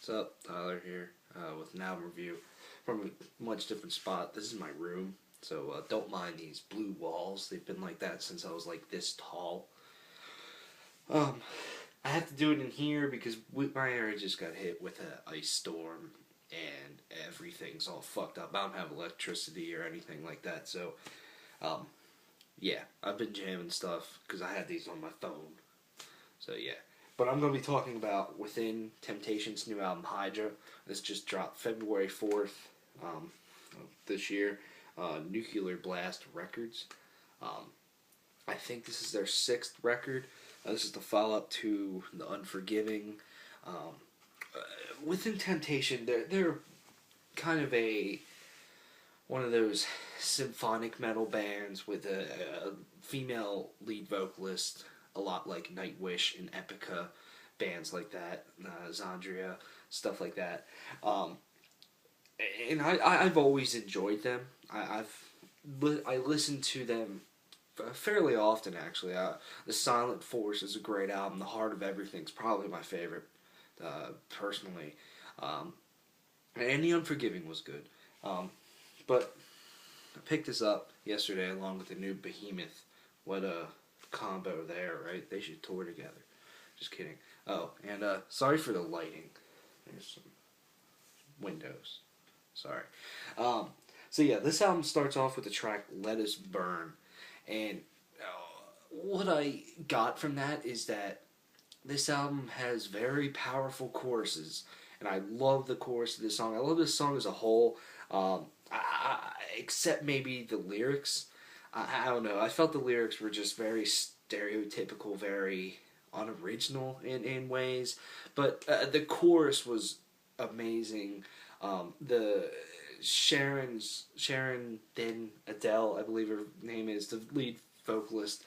What's up? Tyler here with an album review from a much different spot. This is my room, so don't mind these blue walls. They've been like that since I was like this tall. Um, I have to do it in here because my area just got hit with an ice storm and everything's all fucked up. I don't have electricity or anything like that, so um, yeah, I've been jamming stuff because I had these on my phone. So yeah. But I'm going to be talking about Within Temptation's new album, Hydra. This just dropped February 4th of this year. Nuclear Blast Records. I think this is their 6th record. This is the follow-up to The Unforgiving. Within Temptation, they're kind of one of those symphonic metal bands with a female lead vocalist, a lot like Nightwish and Epica, bands like that, Zandria, stuff like that. And I've always enjoyed them. I listen to them fairly often, actually. The Silent Force is a great album. The Heart of Everything's probably my favorite, personally. And The Unforgiving was good. But I picked this up yesterday along with the new Behemoth. What a combo there, right? They should tour together. Just kidding. Oh, and sorry for the lighting. There's some windows. Sorry. So yeah, this album starts off with the track Let Us Burn. And what I got from that is that this album has very powerful choruses. And I love the chorus of this song. I love this song as a whole. Except maybe the lyrics. I don't know. I felt the lyrics were just very stereotypical, very unoriginal in ways. But the chorus was amazing. The Sharon Din Adele, I believe her name is, the lead vocalist.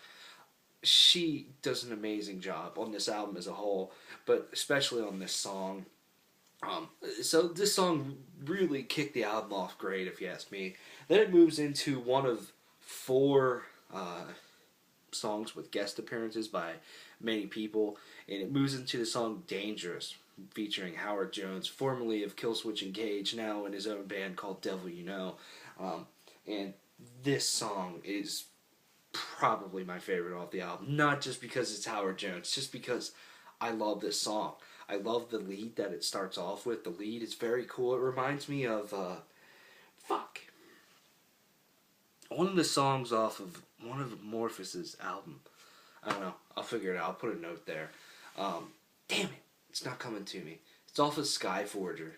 She does an amazing job on this album as a whole, but especially on this song. So this song really kicked the album off great, if you ask me. Then it moves into one of 4 songs with guest appearances by many people, and it moves into the song Dangerous, featuring Howard Jones, formerly of Killswitch Engage, now in his own band called Devil You Know. And this song is probably my favorite off the album, not just because it's Howard Jones, just because I love this song. I love the lead that it starts off with. The lead is very cool. It reminds me of one of the songs off of one of Morpheus's album. I don't know. I'll figure it out. I'll put a note there. Damn it. It's not coming to me. It's off of Skyforger.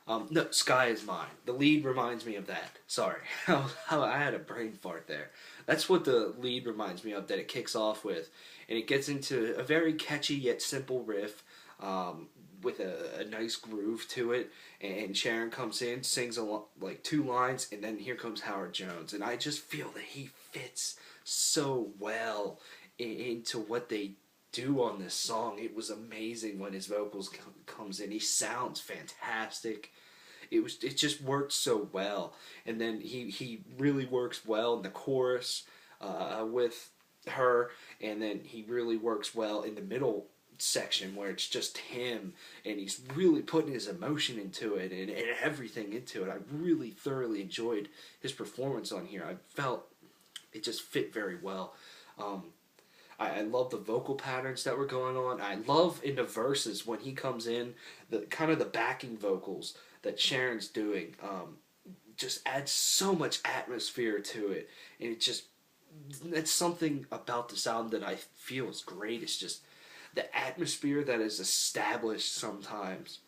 No, Sky Is Mine. The lead reminds me of that. Sorry. I had a brain fart there. That's what the lead reminds me of, that it kicks off with. And it gets into a very catchy yet simple riff with a nice groove to it. And Sharon comes in, sings like 2 lines, and then here comes Howard Jones. And I just feel that he fits so well into what they do on this song. It was amazing when his vocals comes in. He sounds fantastic. It just worked so well. And then he really works well in the chorus with her, and then he really works well in the middle section where it's just him, and he's really putting his emotion into it and everything into it. I really thoroughly enjoyed his performance on here. I felt it just fit very well. I love the vocal patterns that were going on. I love in the verses when he comes in, the kind of the backing vocals that Sharon's doing just adds so much atmosphere to it. And it's something about this album that I feel is great. It's just the atmosphere that is established sometimes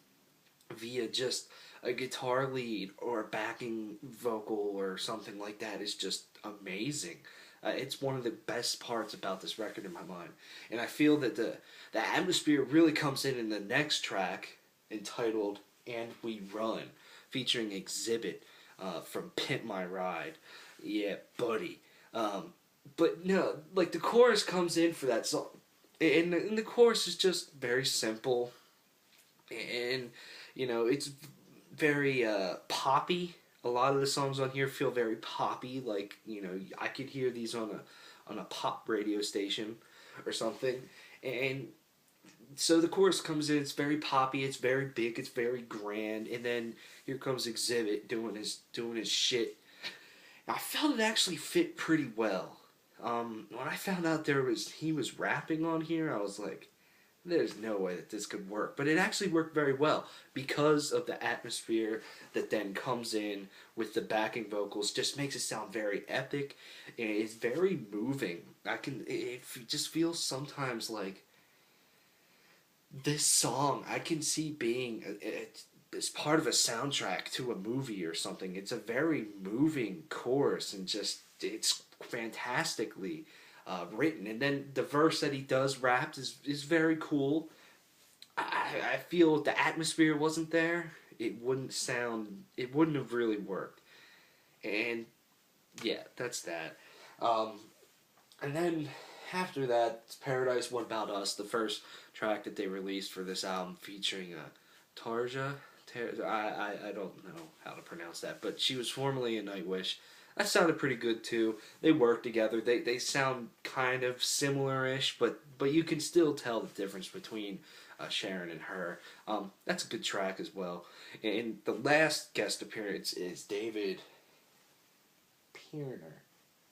via just a guitar lead or a backing vocal or something like that is just amazing. It's one of the best parts about this record in my mind. And I feel that the atmosphere really comes in the next track, entitled And We Run, featuring Exhibit from Pimp My Ride. Yeah, buddy. But no, like the chorus comes in for that song. And the chorus is just very simple. And, it's very poppy. A lot of the songs on here feel very poppy, like, I could hear these on a pop radio station or something. And so the chorus comes in. It's very poppy. It's very big. It's very grand. And then here comes Exhibit doing his shit. I felt it actually fit pretty well. When I found out he was rapping on here, I was like, there's no way that this could work. But it actually worked very well because of the atmosphere that then comes in with the backing vocals. Just makes it sound very epic. And it's very moving. It just feels sometimes like this song I can see being as part of a soundtrack to a movie or something. It's a very moving chorus and just it's fantastically written. And then the verse that he does rap is very cool. I feel if the atmosphere wasn't there, it wouldn't have really worked. And yeah, that's that. And then after that, it's Paradise What About Us, the first track that they released for this album featuring Tarja. I don't know how to pronounce that, but she was formerly in Nightwish. That sounded pretty good too. They work together. They sound kind of similar-ish, but you can still tell the difference between Sharon and her. That's a good track as well. And the last guest appearance is David Pierner.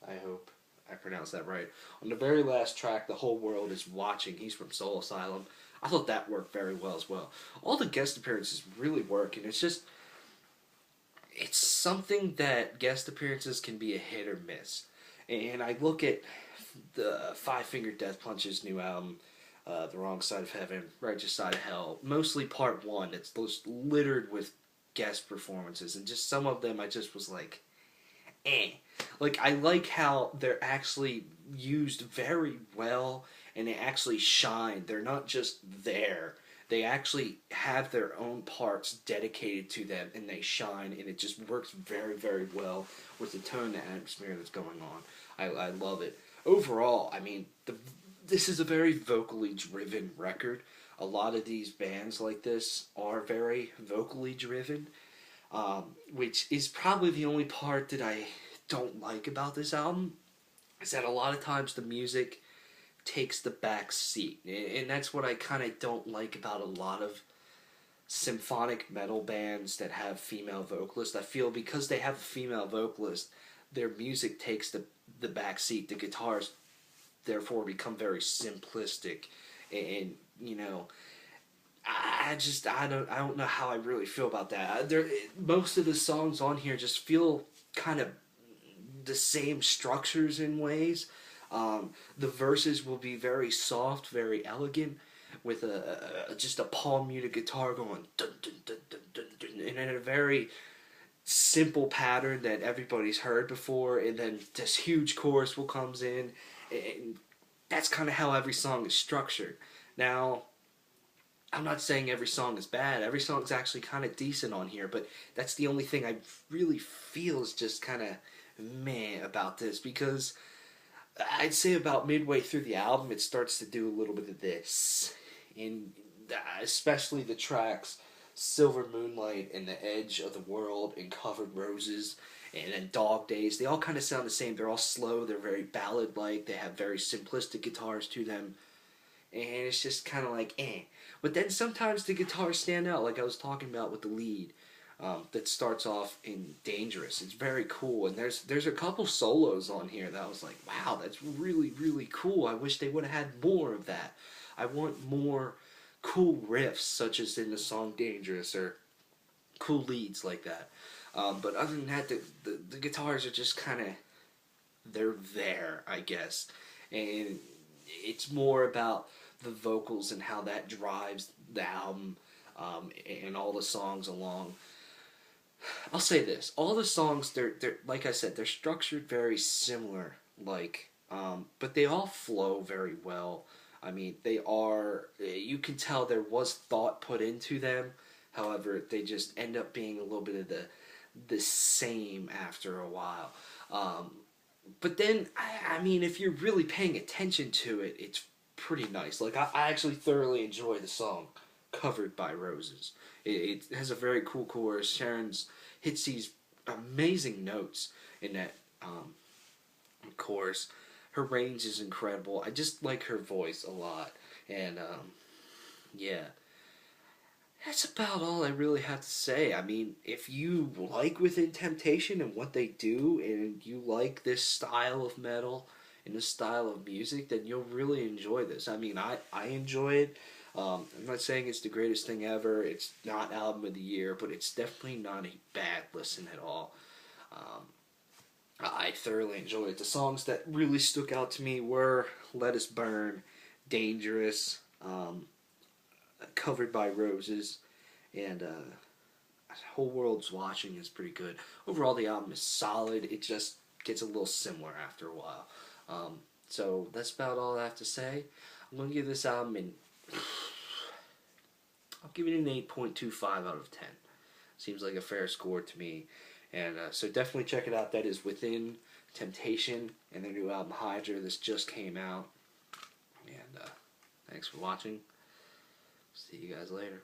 I hope I pronounced that right. On the very last track, The Whole World Is Watching. He's from Soul Asylum. I thought that worked very well as well. All the guest appearances really work, and it's something that guest appearances can be a hit or miss. And I look at the Five Finger Death Punch's new album, The Wrong Side of Heaven, Righteous Side of Hell, mostly part one. It's littered with guest performances, and just some of them I just was like, eh. Like, I like how they're actually used very well, and they actually shine. They're not just there. They actually have their own parts dedicated to them, and they shine, and it just works very, very well with the tone and atmosphere that's going on. I love it. Overall, I mean, this is a very vocally driven record. A lot of these bands like this are very vocally driven, which is probably the only part that I don't like about this album, is that a lot of times the music takes the back seat. And that's what I kind of don't like about a lot of symphonic metal bands that have female vocalists. I feel because they have a female vocalist, their music takes the back seat. The guitars therefore become very simplistic, and you know, I don't know how I really feel about that. Most of the songs on here just feel kind of the same structures in ways. The verses will be very soft, very elegant, with just a palm muted guitar going dun dun dun dun dun, dun, and in a very simple pattern that everybody's heard before, and then this huge chorus will comes in, and that's kind of how every song is structured. Now, I'm not saying every song is bad. Every song's actually kind of decent on here, but that's the only thing I really feel is just kind of meh about this, because I'd say about midway through the album it starts to do a little bit of this, and especially the tracks Silver Moonlight and The Edge of the World and Covered Roses and then Dog Days. They all kind of sound the same. They're all slow, they're very ballad-like, they have very simplistic guitars to them, and it's just kind of like eh. But then sometimes the guitars stand out, like I was talking about with the lead. That starts off in Dangerous. It's very cool, and there's a couple solos on here that I was like, wow, that's really, really cool. I wish they would have had more of that. I want more cool riffs, such as in the song Dangerous, or cool leads like that. But other than that, the guitars are just kind of, they're there, I guess. And it's more about the vocals and how that drives the album, and all the songs along. I'll say this: all the songs, they're like I said, they're structured very similar, but they all flow very well. I mean, they are. You can tell there was thought put into them. However, they just end up being a little bit of the same after a while. But then, I mean, if you're really paying attention to it, it's pretty nice. Like I actually thoroughly enjoy the song "Covered by Roses." It has a very cool chorus. Sharon's hits these amazing notes in that chorus. Her range is incredible. I just like her voice a lot. And Yeah. That's about all I really have to say. I mean, if you like Within Temptation and what they do, and you like this style of metal and this style of music, then you'll really enjoy this. I mean, I enjoy it. I'm not saying it's the greatest thing ever. It's not album of the year, but it's definitely not a bad listen at all. Um, I thoroughly enjoyed it. The songs that really stuck out to me were Let Us Burn, Dangerous, Covered by Roses, and Whole World's Watching is pretty good. Overall, the album is solid. It just gets a little similar after a while. So that's about all I have to say. I'm going to give this album I'll give it an 8.25 out of 10. Seems like a fair score to me. And so definitely check it out. That is Within Temptation and their new album Hydra. This just came out. And thanks for watching. See you guys later.